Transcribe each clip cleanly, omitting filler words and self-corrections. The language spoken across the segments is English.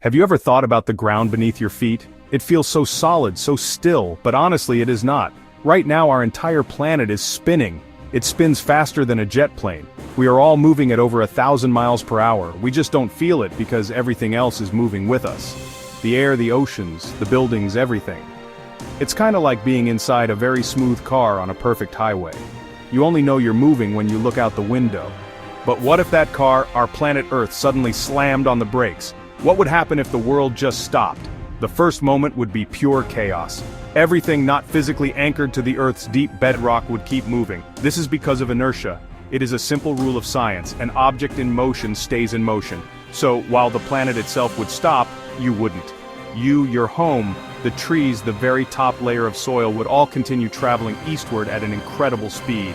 Have you ever thought about the ground beneath your feet? It feels so solid, so still, but honestly it is not. Right now our entire planet is spinning. It spins faster than a jet plane. We are all moving at over 1,000 miles per hour. We just don't feel it because everything else is moving with us. The air, the oceans, the buildings, everything. It's kinda like being inside a very smooth car on a perfect highway. You only know you're moving when you look out the window. But what if that car, our planet Earth, suddenly slammed on the brakes? What would happen if the world just stopped? The first moment would be pure chaos. Everything not physically anchored to the Earth's deep bedrock would keep moving. This is because of inertia. It is a simple rule of science: an object in motion stays in motion. So, while the planet itself would stop, you wouldn't. You, your home, the trees, the very top layer of soil would all continue traveling eastward at an incredible speed.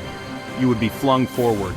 You would be flung forward.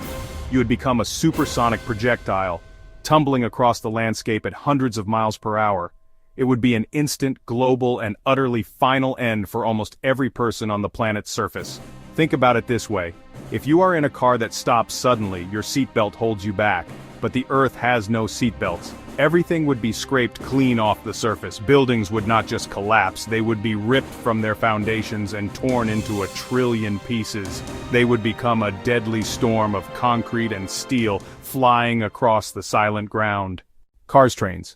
You would become a supersonic projectile, tumbling across the landscape at hundreds of miles per hour. It would be an instant, global, and utterly final end for almost every person on the planet's surface. Think about it this way. If you are in a car that stops suddenly, your seatbelt holds you back, but the Earth has no seatbelts. Everything would be scraped clean off the surface. Buildings would not just collapse, they would be ripped from their foundations and torn into 1,000,000,000,000 pieces. They would become a deadly storm of concrete and steel flying across the silent ground. Cars, trains.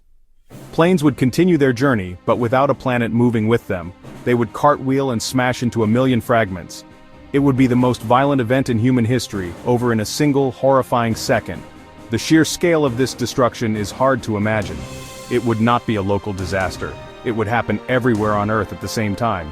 Planes would continue their journey, but without a planet moving with them. They would cartwheel and smash into 1,000,000 fragments. It would be the most violent event in human history, over in a single, horrifying second. The sheer scale of this destruction is hard to imagine. It would not be a local disaster. It would happen everywhere on Earth at the same time.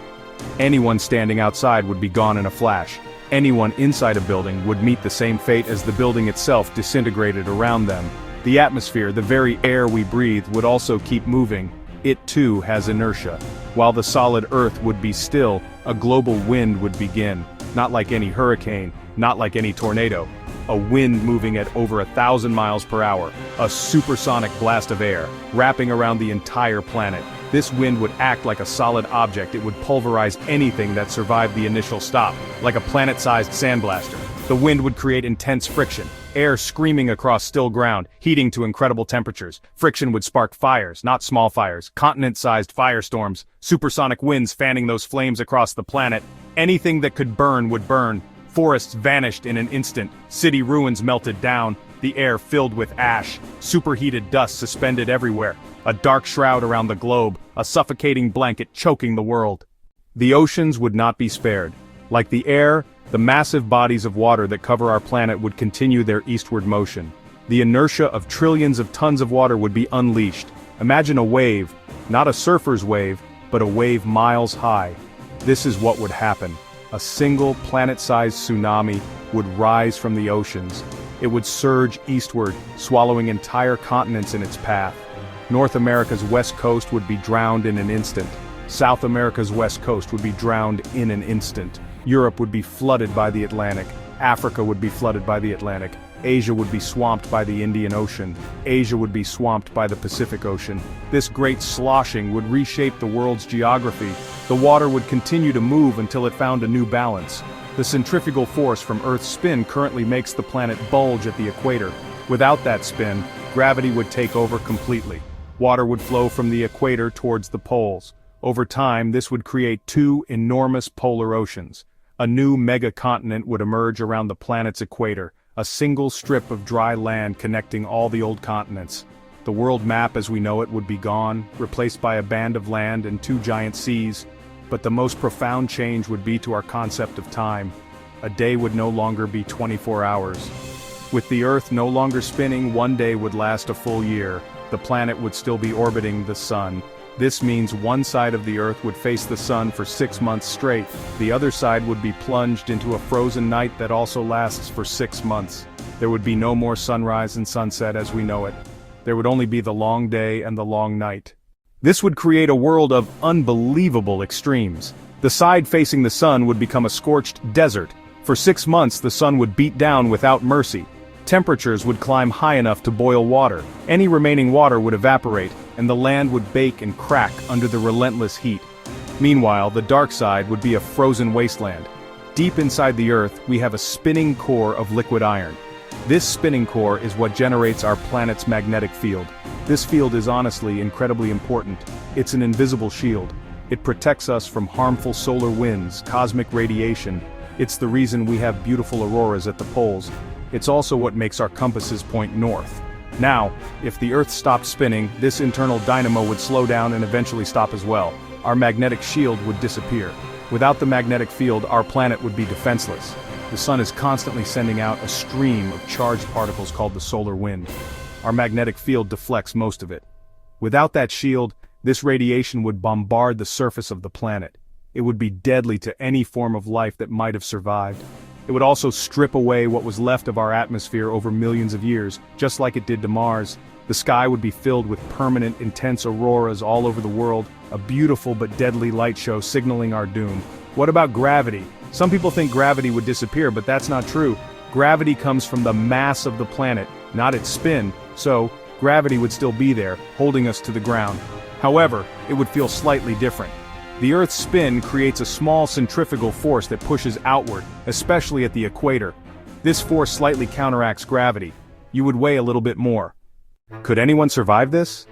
Anyone standing outside would be gone in a flash. Anyone inside a building would meet the same fate as the building itself disintegrated around them. The atmosphere, the very air we breathe, would also keep moving. It too has inertia. While the solid Earth would be still, a global wind would begin. Not like any hurricane, not like any tornado. A wind moving at over 1,000 miles per hour, a supersonic blast of air, wrapping around the entire planet. This wind would act like a solid object. It would pulverize anything that survived the initial stop, like a planet-sized sandblaster. The wind would create intense friction, air screaming across still ground, heating to incredible temperatures. Friction would spark fires, not small fires, continent-sized firestorms, supersonic winds fanning those flames across the planet. Anything that could burn would burn. Forests vanished in an instant, city ruins melted down, the air filled with ash, superheated dust suspended everywhere, a dark shroud around the globe, a suffocating blanket choking the world. The oceans would not be spared. Like the air, the massive bodies of water that cover our planet would continue their eastward motion. The inertia of trillions of tons of water would be unleashed. Imagine a wave, not a surfer's wave, but a wave miles high. This is what would happen. A single planet-sized tsunami would rise from the oceans. It would surge eastward, swallowing entire continents in its path. North America's west coast would be drowned in an instant. South America's west coast would be drowned in an instant. Europe would be flooded by the Atlantic. Africa would be flooded by the Atlantic. Asia would be swamped by the Indian Ocean. Asia would be swamped by the Pacific Ocean. This great sloshing would reshape the world's geography. The water would continue to move until it found a new balance. The centrifugal force from Earth's spin currently makes the planet bulge at the equator. Without that spin, gravity would take over completely. Water would flow from the equator towards the poles. Over time, this would create two enormous polar oceans. A new mega-continent would emerge around the planet's equator, a single strip of dry land connecting all the old continents. The world map as we know it would be gone, replaced by a band of land and two giant seas. But the most profound change would be to our concept of time. A day would no longer be 24 hours. With the Earth no longer spinning, one day would last a full year. The planet would still be orbiting the sun. This means one side of the Earth would face the sun for 6 months straight. The other side would be plunged into a frozen night that also lasts for 6 months. There would be no more sunrise and sunset as we know it. There would only be the long day and the long night. This would create a world of unbelievable extremes. The side facing the sun would become a scorched desert. For 6 months the sun would beat down without mercy. Temperatures would climb high enough to boil water. Any remaining water would evaporate, and the land would bake and crack under the relentless heat. Meanwhile, the dark side would be a frozen wasteland. Deep inside the Earth, we have a spinning core of liquid iron. This spinning core is what generates our planet's magnetic field. This field is honestly incredibly important. It's an invisible shield. It protects us from harmful solar winds, cosmic radiation. It's the reason we have beautiful auroras at the poles. It's also what makes our compasses point north. Now, if the Earth stopped spinning, this internal dynamo would slow down and eventually stop as well. Our magnetic shield would disappear. Without the magnetic field, our planet would be defenseless. The sun is constantly sending out a stream of charged particles called the solar wind. Our magnetic field deflects most of it. Without that shield, this radiation would bombard the surface of the planet. It would be deadly to any form of life that might have survived. It would also strip away what was left of our atmosphere over millions of years, just like it did to Mars. The sky would be filled with permanent, intense auroras all over the world, a beautiful but deadly light show signaling our doom. What about gravity? Some people think gravity would disappear, but that's not true. Gravity comes from the mass of the planet, not its spin, so gravity would still be there, holding us to the ground. However, it would feel slightly different. The Earth's spin creates a small centrifugal force that pushes outward, especially at the equator. This force slightly counteracts gravity. You would weigh a little bit more. Could anyone survive this?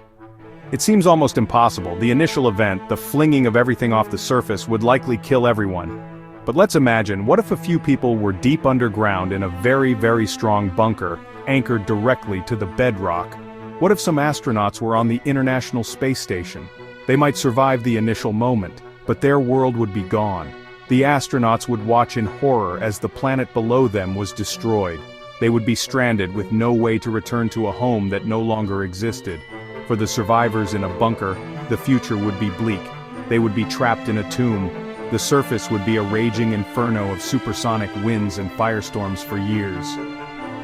It seems almost impossible. The initial event, the flinging of everything off the surface, would likely kill everyone. But let's imagine, what if a few people were deep underground in a very, very strong bunker, anchored directly to the bedrock? What if some astronauts were on the International Space Station? They might survive the initial moment, but their world would be gone. The astronauts would watch in horror as the planet below them was destroyed. They would be stranded with no way to return to a home that no longer existed. For the survivors in a bunker, the future would be bleak. They would be trapped in a tomb. The surface would be a raging inferno of supersonic winds and firestorms for years.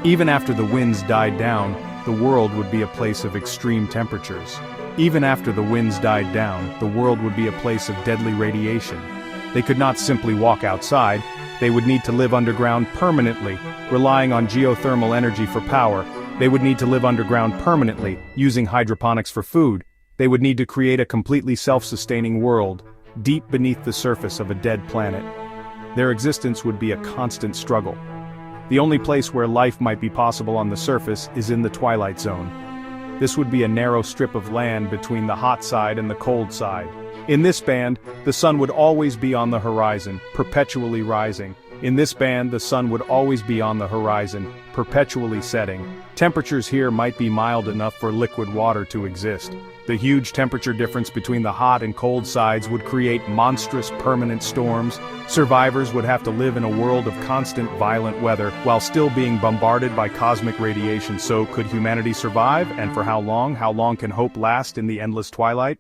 Even after the winds died down, the world would be a place of extreme temperatures. Even after the winds died down, the world would be a place of deadly radiation. They could not simply walk outside. They would need to live underground permanently, relying on geothermal energy for power. They would need to live underground permanently, using hydroponics for food. They would need to create a completely self-sustaining world, deep beneath the surface of a dead planet. Their existence would be a constant struggle. The only place where life might be possible on the surface is in the twilight zone. This would be a narrow strip of land between the hot side and the cold side. In this band, the sun would always be on the horizon, perpetually rising. In this band, the sun would always be on the horizon, perpetually setting. Temperatures here might be mild enough for liquid water to exist. The huge temperature difference between the hot and cold sides would create monstrous permanent storms. Survivors would have to live in a world of constant violent weather while still being bombarded by cosmic radiation. So could humanity survive, and for how long? How long can hope last in the endless twilight?